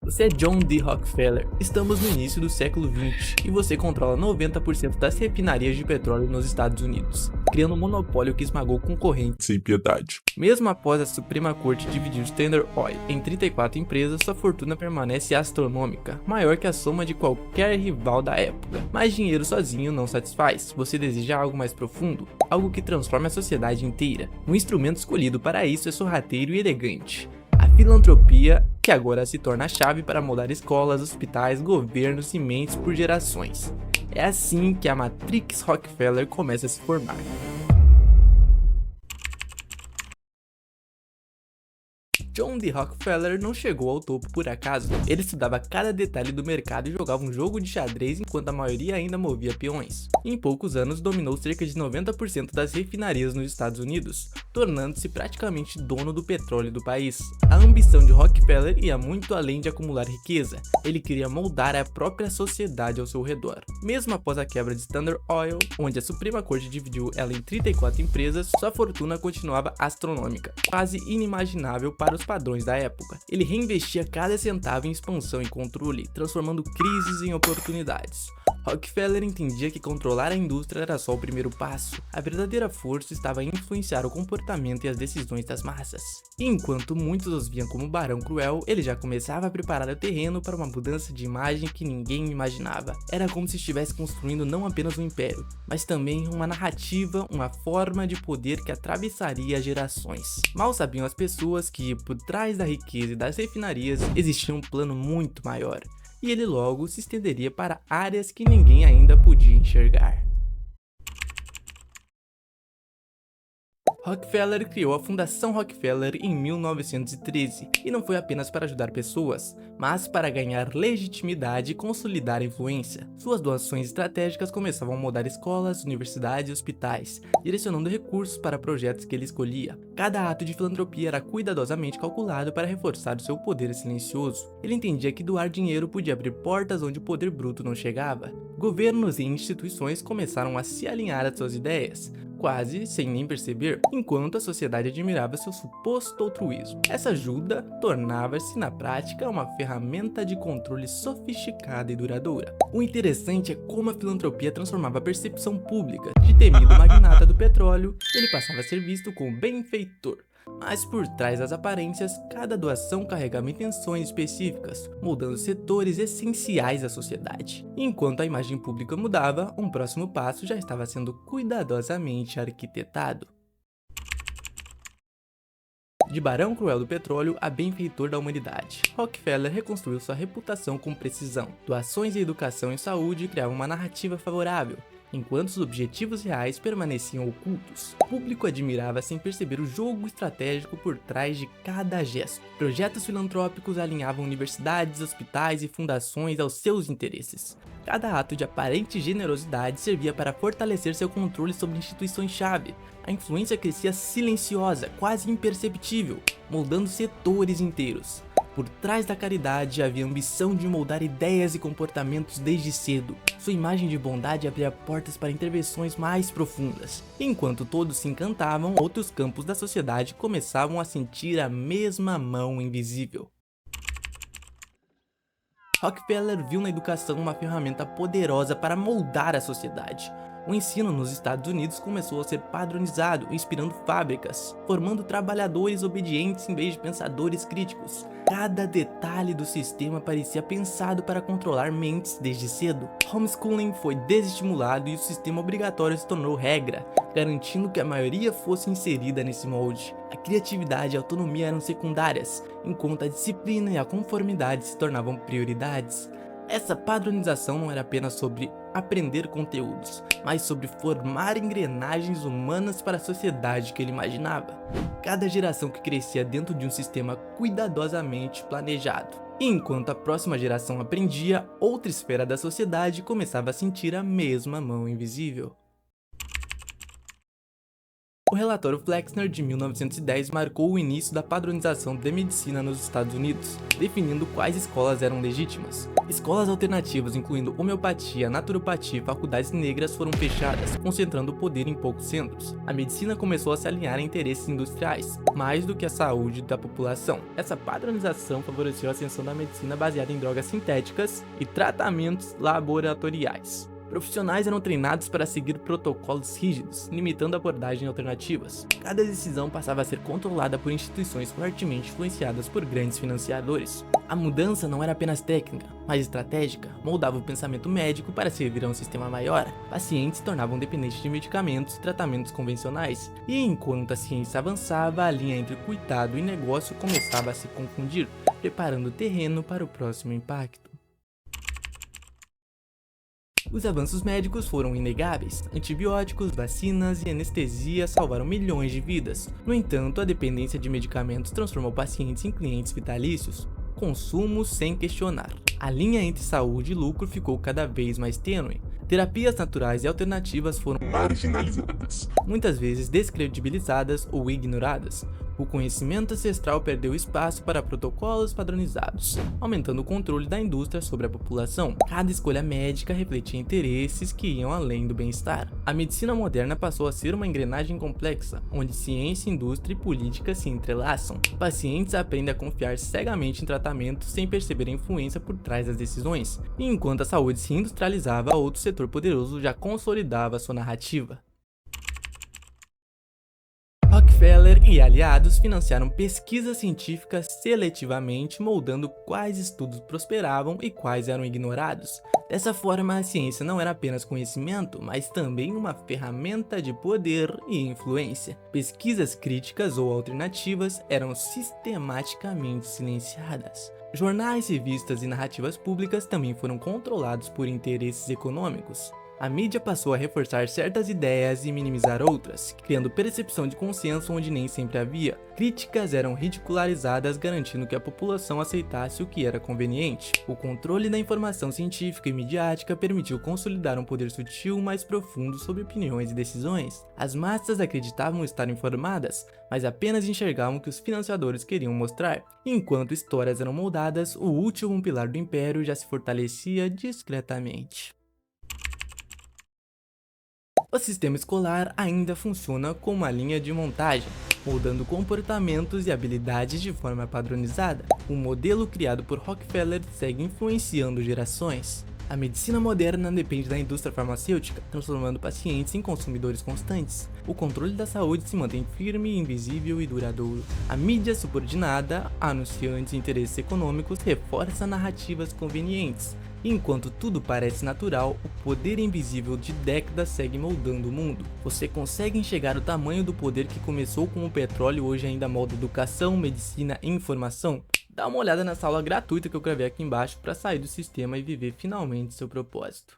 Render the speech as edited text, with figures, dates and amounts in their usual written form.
Você é John D. Rockefeller. Estamos no início do século XX e você controla 90% das refinarias de petróleo nos Estados Unidos, criando um monopólio que esmagou concorrentes sem piedade. Mesmo após a Suprema Corte dividir o Standard Oil em 34 empresas, sua fortuna permanece astronômica, maior que a soma de qualquer rival da época. Mas dinheiro sozinho não satisfaz. Você deseja algo mais profundo, algo que transforme a sociedade inteira. O instrumento escolhido para isso é sorrateiro e elegante: a filantropia, que agora se torna a chave para moldar escolas, hospitais, governos e mentes por gerações. É assim que a Matrix Rockefeller começa a se formar. John D. Rockefeller não chegou ao topo por acaso. Ele estudava cada detalhe do mercado e jogava um jogo de xadrez enquanto a maioria ainda movia peões. Em poucos anos, dominou cerca de 90% das refinarias nos Estados Unidos, tornando-se praticamente dono do petróleo do país. A ambição de Rockefeller ia muito além de acumular riqueza. Ele queria moldar a própria sociedade ao seu redor. Mesmo após a quebra de Standard Oil, onde a Suprema Corte dividiu ela em 34 empresas, sua fortuna continuava astronômica, quase inimaginável para os padrões da época. Ele reinvestia cada centavo em expansão e controle, transformando crises em oportunidades. Rockefeller entendia que controlar a indústria era só o primeiro passo. A verdadeira força estava em influenciar o comportamento e as decisões das massas. E enquanto muitos os viam como barão cruel, ele já começava a preparar o terreno para uma mudança de imagem que ninguém imaginava. Era como se estivesse construindo não apenas um império, mas também uma narrativa, uma forma de poder que atravessaria gerações. Mal sabiam as pessoas que, por trás da riqueza e das refinarias, existia um plano muito maior. E ele logo se estenderia para áreas que ninguém ainda podia enxergar. Rockefeller criou a Fundação Rockefeller em 1913, e não foi apenas para ajudar pessoas, mas para ganhar legitimidade e consolidar a influência. Suas doações estratégicas começavam a mudar escolas, universidades e hospitais, direcionando recursos para projetos que ele escolhia. Cada ato de filantropia era cuidadosamente calculado para reforçar o seu poder silencioso. Ele entendia que doar dinheiro podia abrir portas onde o poder bruto não chegava. Governos e instituições começaram a se alinhar às suas ideias, quase sem nem perceber, enquanto a sociedade admirava seu suposto altruísmo. Essa ajuda tornava-se, na prática, uma ferramenta de controle sofisticada e duradoura. O interessante é como a filantropia transformava a percepção pública. De temido magnata do petróleo, ele passava a ser visto como benfeitor. Mas por trás das aparências, cada doação carregava intenções específicas, moldando setores essenciais da sociedade. Enquanto a imagem pública mudava, um próximo passo já estava sendo cuidadosamente arquitetado. De barão cruel do petróleo a benfeitor da humanidade, Rockefeller reconstruiu sua reputação com precisão. Doações em educação e saúde criavam uma narrativa favorável, enquanto os objetivos reais permaneciam ocultos. O público admirava sem perceber o jogo estratégico por trás de cada gesto. Projetos filantrópicos alinhavam universidades, hospitais e fundações aos seus interesses. Cada ato de aparente generosidade servia para fortalecer seu controle sobre instituições-chave. A influência crescia silenciosa, quase imperceptível, moldando setores inteiros. Por trás da caridade havia a ambição de moldar ideias e comportamentos desde cedo. Sua imagem de bondade abria portas para intervenções mais profundas. Enquanto todos se encantavam, outros campos da sociedade começavam a sentir a mesma mão invisível. Rockefeller viu na educação uma ferramenta poderosa para moldar a sociedade. O ensino nos Estados Unidos começou a ser padronizado, inspirando fábricas, formando trabalhadores obedientes em vez de pensadores críticos. Cada detalhe do sistema parecia pensado para controlar mentes desde cedo. Homeschooling foi desestimulado e o sistema obrigatório se tornou regra, garantindo que a maioria fosse inserida nesse molde. A criatividade e a autonomia eram secundárias, enquanto a disciplina e a conformidade se tornavam prioridades. Essa padronização não era apenas sobre aprender conteúdos, mas sobre formar engrenagens humanas para a sociedade que ele imaginava. Cada geração que crescia dentro de um sistema cuidadosamente planejado. E enquanto a próxima geração aprendia, outra esfera da sociedade começava a sentir a mesma mão invisível. O relatório Flexner de 1910 marcou o início da padronização de medicina nos Estados Unidos, definindo quais escolas eram legítimas. Escolas alternativas, incluindo homeopatia, naturopatia e faculdades negras, foram fechadas, concentrando o poder em poucos centros. A medicina começou a se alinhar a interesses industriais, mais do que a saúde da população. Essa padronização favoreceu a ascensão da medicina baseada em drogas sintéticas e tratamentos laboratoriais. Profissionais eram treinados para seguir protocolos rígidos, limitando abordagens alternativas. Cada decisão passava a ser controlada por instituições fortemente influenciadas por grandes financiadores. A mudança não era apenas técnica, mas estratégica, moldava o pensamento médico para servir a um sistema maior. Pacientes se tornavam dependentes de medicamentos e tratamentos convencionais, e enquanto a ciência avançava, a linha entre cuidado e negócio começava a se confundir, preparando o terreno para o próximo impacto. Os avanços médicos foram inegáveis. Antibióticos, vacinas e anestesia salvaram milhões de vidas. No entanto, a dependência de medicamentos transformou pacientes em clientes vitalícios. Consumo sem questionar. A linha entre saúde e lucro ficou cada vez mais tênue. Terapias naturais e alternativas foram marginalizadas, muitas vezes descredibilizadas ou ignoradas. O conhecimento ancestral perdeu espaço para protocolos padronizados, aumentando o controle da indústria sobre a população. Cada escolha médica refletia interesses que iam além do bem-estar. A medicina moderna passou a ser uma engrenagem complexa, onde ciência, indústria e política se entrelaçam. Pacientes aprendem a confiar cegamente em tratamentos sem perceber a influência por trás das decisões, e enquanto a saúde se industrializava, outro setor poderoso já consolidava sua narrativa. Rockefeller e aliados financiaram pesquisas científicas seletivamente, moldando quais estudos prosperavam e quais eram ignorados. Dessa forma, a ciência não era apenas conhecimento, mas também uma ferramenta de poder e influência. Pesquisas críticas ou alternativas eram sistematicamente silenciadas. Jornais, revistas e narrativas públicas também foram controlados por interesses econômicos. A mídia passou a reforçar certas ideias e minimizar outras, criando percepção de consenso onde nem sempre havia. Críticas eram ridicularizadas, garantindo que a população aceitasse o que era conveniente. O controle da informação científica e midiática permitiu consolidar um poder sutil mais profundo sobre opiniões e decisões. As massas acreditavam estar informadas, mas apenas enxergavam o que os financiadores queriam mostrar. Enquanto histórias eram moldadas, o último pilar do império já se fortalecia discretamente. O sistema escolar ainda funciona como uma linha de montagem, moldando comportamentos e habilidades de forma padronizada. O modelo criado por Rockefeller segue influenciando gerações. A medicina moderna depende da indústria farmacêutica, transformando pacientes em consumidores constantes. O controle da saúde se mantém firme, invisível e duradouro. A mídia subordinada, anunciantes e interesses econômicos reforça narrativas convenientes. Enquanto tudo parece natural, o poder invisível de décadas segue moldando o mundo. Você consegue enxergar o tamanho do poder que começou com o petróleo e hoje ainda molda educação, medicina e informação? Dá uma olhada nessa aula gratuita que eu gravei aqui embaixo para sair do sistema e viver finalmente seu propósito.